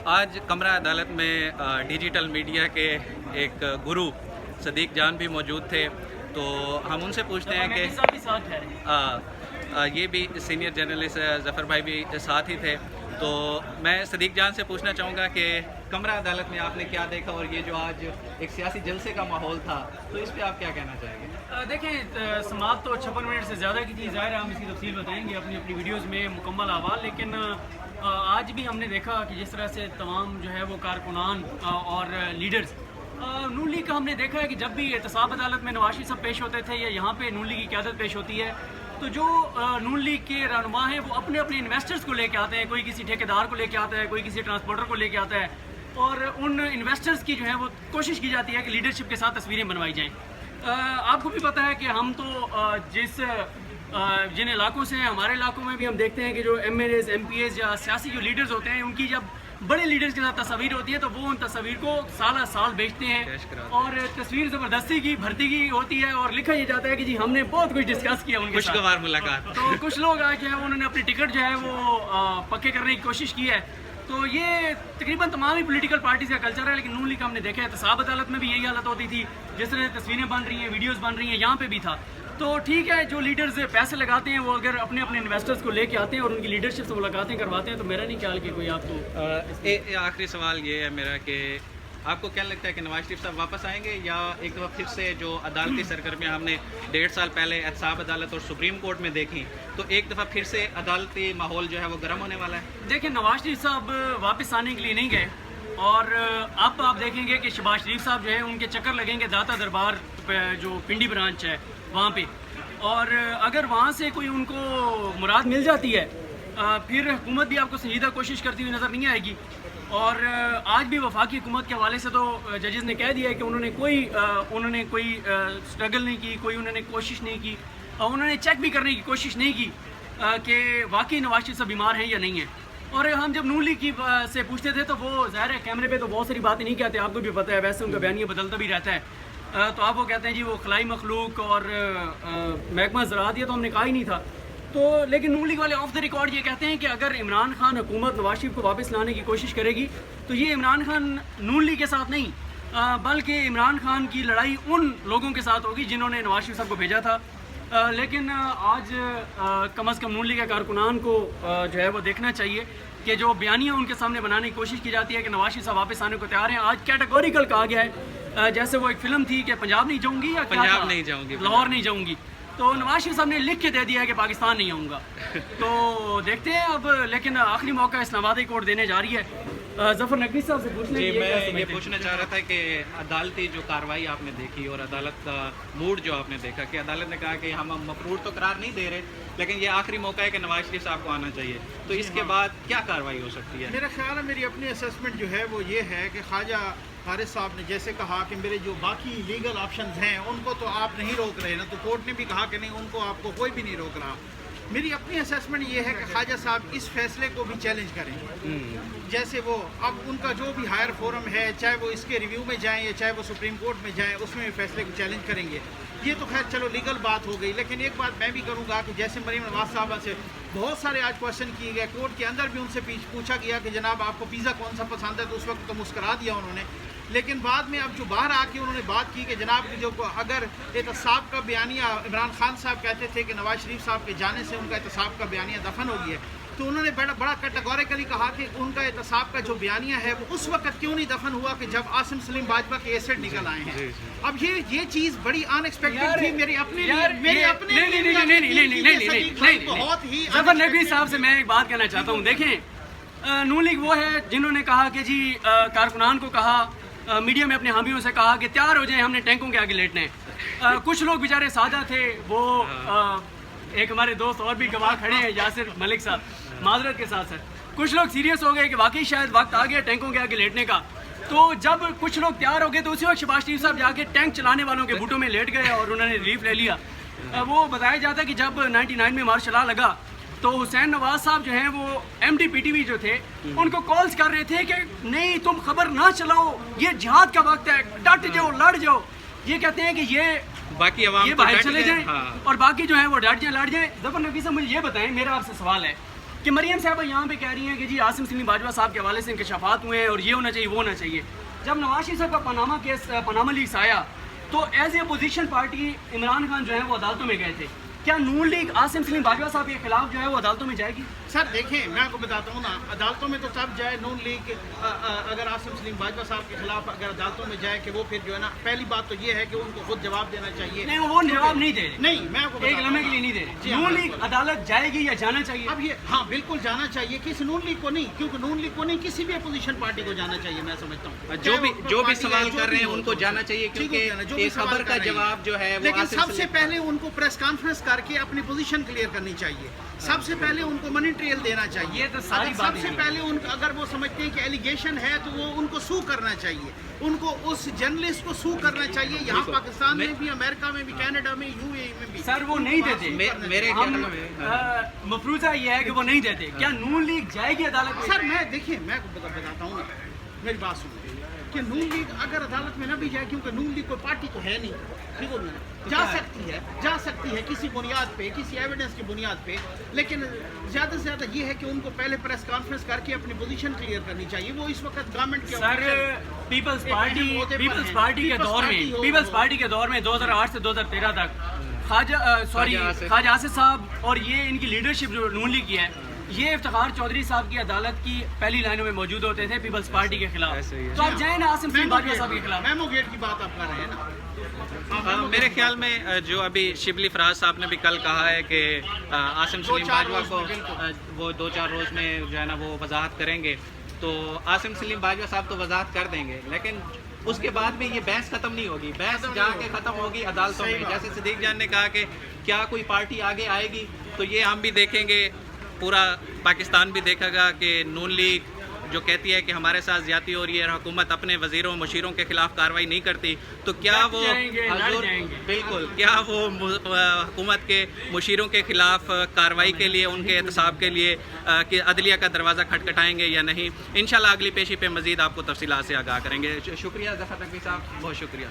آج کمرہ عدالت میں ڈیجیٹل میڈیا کے ایک گرو صدیق جان بھی موجود تھے، تو ہم ان سے پوچھتے ہیں کہ یہ بھی سینئر جرنلسٹ ظفر بھائی بھی ساتھ ہی تھے، تو میں صدیق جان سے پوچھنا چاہوں گا کہ کمرہ عدالت میں آپ نے کیا دیکھا، اور یہ جو آج ایک سیاسی جلسے کا ماحول تھا تو اس پہ آپ کیا کہنا چاہیں گے؟ دیکھیں، سماعت تو 56 منٹ سے زیادہ کی تھی، ظاہر ہے ہم اس کی تفصیل بتائیں گے اپنی ویڈیوز میں مکمل احوال، لیکن آج بھی ہم نے دیکھا کہ جس طرح سے تمام جو ہے وہ کارکنان اور لیڈرز نون لیگ کا ہم نے دیکھا ہے کہ جب بھی احتساب عدالت میں نواز شریف صاحب پیش ہوتے تھے یا یہاں پہ نون لیگ کی قیادت پیش ہوتی ہے تو جو نون لیگ کے رہنما ہیں وہ اپنے انویسٹرز کو لے کے آتے ہیں، کوئی کسی ٹھیکیدار کو لے کے آتا ہے، کوئی کسی ٹرانسپورٹر کو لے کے آتا ہے، اور ان انویسٹرز کی جو ہے وہ کوشش کی جاتی ہے کہ لیڈرشپ کے ساتھ تصویریں بنوائی جائیں۔ آپ کو بھی پتہ ہے کہ ہم تو جن علاقوں سے ہیں، ہمارے علاقوں میں بھی ہم دیکھتے ہیں کہ جو MLAs, MPs یا سیاسی جو لیڈرز ہوتے ہیں، ان کی جب بڑے لیڈرز کے ساتھ تصاویر ہوتی ہے تو وہ ان تصاویر کو سالہ سال بیچتے ہیں، اور تصویر زبردستی کی بھرتی کی ہوتی ہے، اور لکھا یہ جاتا ہے کہ جی ہم نے بہت کچھ ڈسکس کیا ان کے ساتھ، خوشگوار ملاقات۔ تو کچھ لوگ آج جو ہے انہوں نے اپنی ٹکٹ جو ہے وہ پکے کرنے کی کوشش کی ہے، تو یہ تقریباً تمام ہی پولیٹیکل پارٹیز کا کلچر ہے، لیکن نون لیگ کا ہم نے دیکھا ہے احتساب عدالت میں بھی یہی حالت ہوتی تھی، جس طرح تصویریں بن رہی ہیں، ویڈیوز بن رہی ہیں، یہاں پہ بھی تھا۔ تو ٹھیک ہے، جو لیڈرز پیسے لگاتے ہیں وہ اگر اپنے انویسٹرز کو لے کے آتے ہیں اور ان کی لیڈرشپ سے ملاقاتیں کرواتے ہیں تو میرا نہیں خیال کہ کوئی آپ کو آخری سوال یہ ہے میرا کہ آپ کو کیا لگتا ہے کہ نواز شریف صاحب واپس آئیں گے، یا ایک دفعہ پھر سے جو عدالتی سرگرمیاں ہم نے 1.5 سال پہلے احتساب عدالت اور سپریم کورٹ میں دیکھی، تو ایک دفعہ پھر سے عدالتی ماحول جو ہے وہ گرم ہونے والا ہے؟ دیکھیں، نواز شریف صاحب واپس آنے کے لیے نہیں گئے، اور اب آپ دیکھیں گے کہ شہباز شریف صاحب جو ہیں ان کے چکر لگیں گے داتا دربار جو پنڈی برانچ ہے وہاں پہ، اور اگر وہاں سے کوئی ان کو مراد مل جاتی ہے پھر حکومت بھی آپ کو سنجیدہ کوشش کرتی ہوئی نظر نہیں آئے گی۔ اور آج بھی وفاقی حکومت کے حوالے سے تو ججز نے کہہ دیا ہے کہ انہوں نے کوئی سٹرگل نہیں کی، کوئی انہوں نے کوشش نہیں کی، اور انہوں نے چیک بھی کرنے کی کوشش نہیں کی کہ واقعی نواز شریف صاحب بیمار ہیں یا نہیں ہیں۔ اور ہم جب نون لیگ کی سے پوچھتے تھے تو وہ ظاہر ہے کیمرے پہ تو بہت ساری باتیں نہیں کہتے، آپ کو بھی پتہ ہے، ویسے ان کا بیانیہ بدلتا بھی رہتا ہے، تو آپ وہ کہتے ہیں جی وہ خلائی مخلوق اور محکمہ زراعت، یہ تو ہم نے کہا ہی نہیں تھا۔ تو لیکن نون لیگ والے آف دا ریکارڈ یہ کہتے ہیں کہ اگر عمران خان حکومت نواز شریف کو واپس لانے کی کوشش کرے گی تو یہ عمران خان نون لیگ کے ساتھ نہیں بلکہ عمران خان کی لڑائی ان لوگوں کے ساتھ ہوگی جنہوں نے نواز شریف صاحب کو بھیجا تھا۔ لیکن آج کم از کم نون لیگ کے کارکنان کو جو ہے وہ دیکھنا چاہیے کہ جو بیانیہ ان کے سامنے بنانے کی کوشش کی جاتی ہے کہ نواز شریف صاحب واپس آنے کو تیار ہیں، آج کیٹیگوریکل کہا گیا ہے، جیسے وہ ایک فلم تھی کہ پنجاب نہیں جاؤں گی یا پنجاب نہیں جاؤں گی، لاہور نہیں جاؤں گی، تو نواز شریف صاحب نے لکھ کے دے دیا ہے کہ پاکستان نہیں آؤں گا۔ تو دیکھتے ہیں اب، لیکن آخری موقع اسلام آباد کورٹ دینے جا رہی ہے۔ ظفر نقوی صاحب سے پوچھنا جی، میں یہ پوچھنا چاہ رہا تھا کہ عدالتی جو کارروائی آپ نے دیکھی اور عدالت کا موڈ جو آپ نے دیکھا کہ عدالت نے کہا کہ ہم مفرور تو قرار نہیں دے رہے، لیکن یہ آخری موقع ہے کہ نواز شریف صاحب کو آنا چاہیے، تو اس کے بعد کیا کارروائی ہو سکتی ہے؟ میرا خیال ہے، میری اپنی اسیسمنٹ جو ہے وہ یہ ہے کہ خواجہ حارث صاحب نے جیسے کہا کہ میرے جو باقی لیگل آپشنز ہیں ان کو تو آپ نہیں روک رہے نا، تو کورٹ نے بھی کہا کہ نہیں، ان کو آپ کو کوئی بھی نہیں روک رہا۔ میری اپنی اسیسمنٹ یہ ہے کہ خواجہ صاحب اس فیصلے کو بھی چیلنج کریں، جیسے وہ اب ان کا جو بھی ہائر فورم ہے، چاہے وہ اس کے ریویو میں جائیں یا چاہے وہ سپریم کورٹ میں جائیں، اس میں فیصلے کو چیلنج کریں گے۔ یہ تو خیر چلو لیگل بات ہو گئی، لیکن ایک بات میں بھی کروں گا کہ جیسے مریم نواز صاحبہ سے بہت سارے آج کوشچن کیے گئے، کورٹ کے اندر بھی ان سے پوچھا گیا کہ جناب آپ کو پیزا کون سا پسند ہے، تو اس وقت تو مسکرا دیا انہوں نے، لیکن بعد میں اب جو باہر آ کے انہوں نے بات کی کہ جناب جو اگر احتساب کا بیانیہ، عمران خان صاحب کہتے تھے کہ نواز شریف صاحب کے جانے سے ان کا احتساب کا بیانیہ دفن ہو گیا ہے، تو انہوں نے بڑا کیٹیگوریکلی کہا کہ ان کا احتساب کا جو بیانیہ ہے وہ اس وقت کیوں نہیں دفن ہوا کہ جب عاصم سلیم باجوہ کے ایسڈ نکل آئے ہیں۔ اب یہ چیز بڑی ان ایکسپیکٹڈ تھی میرے اپنے بہت ہی۔ ظفر نقوی صاحب سے میں ایک بات کہنا چاہتا ہوں، دیکھیں نون لیگ وہ ہے جنہوں نے کہا کہ جی کارکنان کو کہا، میڈیا میں اپنے حامیوں سے کہا کہ تیار ہو جائیں، ہم نے ٹینکوں کے آگے لیٹنا ہے۔ کچھ لوگ بیچارے سادہ تھے، وہ ایک ہمارے دوست اور بھی گواہ کھڑے ہیں، یاسر ملک صاحب، معذرت کے ساتھ سر، کچھ لوگ سیریس ہو گئے کہ واقعی شاید وقت آ گیا ٹینکوں کے آگے لیٹنے کا۔ تو جب کچھ لوگ تیار ہو گئے تو اسی وقت شہباز شریف صاحب جا کے ٹینک چلانے والوں کے بوٹوں میں لیٹ گئے اور انہوں نے ریلیف لے لیا۔ وہ بتایا جاتا ہے کہ جب 99 میں مارشل لا لگا تو حسین نواز صاحب جو ہیں وہ M D P T V جو تھے ان کو کالز کر رہے تھے کہ نہیں تم خبر نہ چلاؤ، یہ جہاد کا وقت ہے، ڈٹ جاؤ، لڑ جاؤ۔ یہ کہتے ہیں کہ باقی عوام باہر چلے جائیں اور باقی جو ہیں وہ ڈٹ جائیں، لڑ جائیں۔ ظفر نقوی صاحب مجھے یہ بتائیں، میرا آپ سے سوال ہے کہ مریم صاحبہ یہاں پہ کہہ رہی ہیں کہ جی عاصم سلیم باجوہ صاحب کے حوالے سے انکشافات ہوئے ہیں اور یہ ہونا چاہیے وہ ہونا چاہیے. جب نواز شریف صاحب کا پاناما کیس پاناما لیکس آیا تو as a opposition party Imran Khan جو ہے وہ عدالتوں میں گئے تھے. کیا نون لیگ عاصم سلیم باجوہ صاحب کے خلاف جو ہے وہ عدالتوں میں جائے گی؟ سر دیکھیں میں آپ کو بتاتا ہوں نا, عدالتوں میں تو تب جائے نون لیگ اگر عاصم سلیم باجوہ صاحب کے خلاف اگر عدالتوں میں جائے کہ وہ پھر جو ہے نا, پہلی بات تو یہ ہے کہ ان کو خود جواب دینا چاہیے. نہیں وہ جواب نہیں دے رہے. نہیں میں آپ کو ایک لمحے کے لیے نہیں دے رہے. جی ہاں, نون لیگ عدالت جائے گی یا جانا چاہیے؟ اب یہ ہاں بالکل جانا چاہیے. کسی نون لیگ کو نہیں, کیونکہ نون لیگ کو نہیں کسی بھی اپوزیشن پارٹی کو جانا چاہیے. میں سمجھتا ہوں جو بھی سوال کر رہے ہیں ان کو جانا چاہیے, کیونکہ اس خبر کا جواب جو ہے وہ لیکن سب سے پہلے ان کو پریس کانفرنس کر کے اپنی پوزیشن کلیئر کرنی چاہیے. سب سے پہلے ان کو منی ٹریل دینا چاہیے. یہ تو ساری سب سے پہلے ان اگر وہ سمجھتے ہیں کہ ایلیگیشن ہے تو وہ ان کو سو کرنا چاہیے. ان کو اس جرنلسٹ کو سو کرنا چاہیے. یہاں پاکستان میں بھی, امریکہ میں بھی, کینیڈا میں, یو اے ای میں بھی. سر وہ نہیں دیتے. میرے خیال میں مفروضہ یہ ہے کہ وہ نہیں دیتے. کیا نون لیگ جائے گی عدالت میں؟ سر میں دیکھیے میں بتاتا ہوں نا, میری بات سنیں کہ نون لیگ اگر عدالت میں نہ بھی جائے, کیونکہ نون لیگ کوئی پارٹی تو ہے نہیں, ٹھیک ہے, جا سکتی ہے کسی بنیاد پہ, کسی ایویڈنس کی بنیاد پہ. لیکن زیادہ سے زیادہ یہ ہے کہ ان کو پہلے پریس کانفرنس کر کے اپنی پوزیشن کلیئر کرنی چاہیے. وہ اس وقت گورنمنٹ کے سر پیپلز پارٹی کے دور میں 2008 سے 2013 تک خواجہ آصف صاحب اور یہ ان کی لیڈرشپ جو نون لیگ کی ہے, یہ افتخار چودھری صاحب کی عدالت کی پہلی لائنوں میں موجود ہوتے تھے پیپلز پارٹی کے خلاف. تو آپ جائیں نا عاصم سلیم باجوہ صاحب کے خلاف. میمو گیٹ کی بات آپ کر رہے ہیں نا. میرے خیال میں جو ابھی شبلی فراز صاحب نے بھی کل کہا ہے کہ عاصم سلیم باجوہ کو وہ 2-4 روز میں جو ہے نا وہ وضاحت کریں گے, تو عاصم سلیم باجوہ صاحب تو وضاحت کر دیں گے, لیکن اس کے بعد بھی یہ بحث ختم نہیں ہوگی. بحث جا کے ختم ہوگی عدالتوں میں. جیسے صدیق جان نے کہا کہ کیا کوئی پارٹی آگے آئے گی, تو یہ ہم بھی دیکھیں گے, پورا پاکستان بھی دیکھے گا کہ نون لیگ جو کہتی ہے کہ ہمارے ساتھ زیادتی ہو رہی ہے, حکومت اپنے وزیروں مشیروں کے خلاف کارروائی نہیں کرتی, تو کیا وہ بالکل کیا وہ حکومت کے مشیروں کے خلاف کارروائی کے لیے, ان کے احتساب کے لیے کہ عدلیہ کا دروازہ کھٹکھٹائیں گے یا نہیں. انشاءاللہ اگلی پیشی پہ مزید آپ کو تفصیلات سے آگاہ کریں گے. شکریہ ظفر نقوی صاحب, بہت شکریہ.